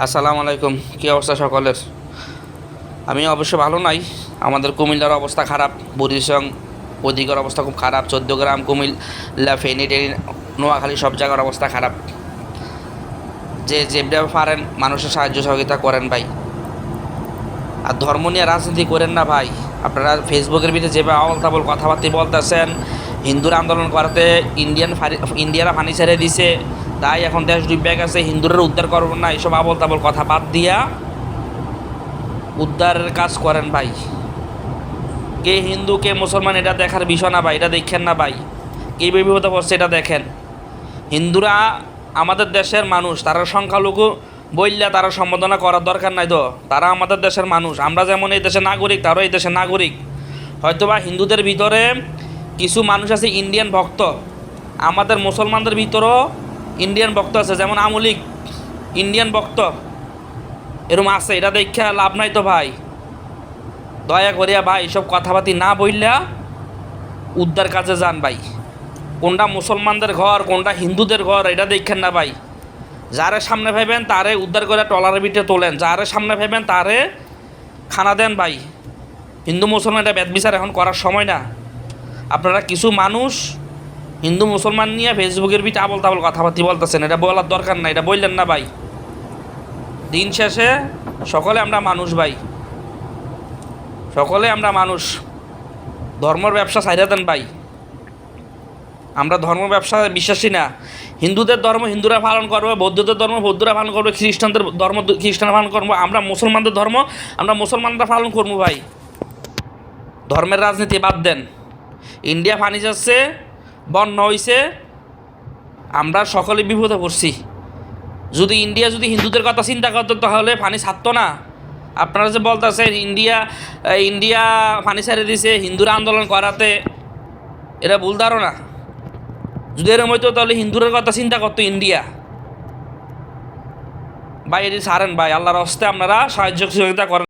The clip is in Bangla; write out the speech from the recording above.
আসসালামু আলাইকুম। কী অবস্থা সকলের? আমি অবশ্য ভালো নাই। আমাদের কুমিল্লার অবস্থা খারাপ, বুড়িচং ওদিকের অবস্থা খুব খারাপ, 14 গ্রাম কুমিল্লা, ফেনী টেনি, নোয়াখালী সব জায়গার অবস্থা খারাপ। যে যেভাবে পারেন মানুষের সাহায্য সহযোগিতা করেন ভাই, আর ধর্ম নিয়ে রাজনীতি করেন না ভাই। আপনারা ফেসবুকের ভিতরে যেভাবে আবল তাবল কথাবার্তা বলতেছেন, হিন্দুর আন্দোলন করাতে ইন্ডিয়ারা ফানি ছেড়ে দিছে, তাই এখন দেশ ডুবে গেছে, হিন্দুরা উদ্ধার করবো না, এইসব আবল তাবল কথা বাদ দিয়া উদ্ধারের কাজ করেন ভাই। কে হিন্দু কে মুসলমান এটা দেখার বিষয় না ভাই, এটা দেখেন না ভাই। কে বিপদে পড়ছে এটা দেখেন। হিন্দুরা আমাদের দেশের মানুষ, তারা সংখ্যালঘু বললে তারা সম্বোধনা করার দরকার নাই তো, তারা আমাদের দেশের মানুষ। আমরা যেমন এই দেশের নাগরিক, তারাও এই দেশের নাগরিক। হয়তোবা হিন্দুদের ভিতরে কিছু মানুষ আছে ইন্ডিয়ান ভক্ত, আমাদের মুসলমানদের ভিতরেও ইন্ডিয়ান ভক্ত আছে, যেমন আমলিক ইন্ডিয়ান ভক্ত এরকম আছে। এটা দেখে লাভ নাই তো ভাই। দয়া করিয়া ভাই সব কথাবার্তি না বললা উদ্ধার কাজে যান ভাই। কোনটা মুসলমানদের ঘর কোনটা হিন্দুদের ঘর এটা দেখেন না ভাই। যারে সামনে ভাবেন তারে উদ্ধার করে টলারের ভিতরে তোলেন, যারে সামনে ভাবেন তারে খানা দেন ভাই। হিন্দু মুসলমান এটা বিচার এখন করার সময় না। আপনারা কিছু মানুষ হিন্দু মুসলমান নিয়ে ফেসবুকের ভিতরে আবল তাবল কথাবার্তি বলতেছেন, এটা বলার দরকার নাই, এটা বললেন না ভাই। দিন শেষে সকলে আমরা মানুষ ভাই, সকলে আমরা মানুষ। ধর্মের ব্যবসা ছাইড়া দেন ভাই। আমরা ধর্ম ব্যবসা বিশ্বাসী না। হিন্দুদের ধর্ম হিন্দুরা পালন করবো, বৌদ্ধদের ধর্ম বৌদ্ধরা পালন করবো, খ্রিস্টানদের ধর্ম খ্রিস্টানরা পালন করবো, আমরা মুসলমানদের ধর্ম আমরা মুসলমানরা পালন করবো ভাই। ধর্মের রাজনীতি বাদ দেন। ইন্ডিয়া ফানি যাচ্ছে, বন্যা হয়েছে, আমরা সকলে বিপদে পড়ছি। যদি ইন্ডিয়া যদি হিন্দুদের কথা চিন্তা করতো তাহলে ফানি ছাড়তো না। আপনারা যে বলতেছেন ইন্ডিয়া ফানি ছেড়ে দিছে হিন্দুরা আন্দোলন করাতে, এটা ভুল ধারণা। যদি এরকম হইতো তাহলে হিন্দুদের কথা চিন্তা করতো ইন্ডিয়া। ভাই এটি ছাড়েন ভাই, আল্লাহর হস্তে আপনারা সাহায্য সহযোগিতা করেন।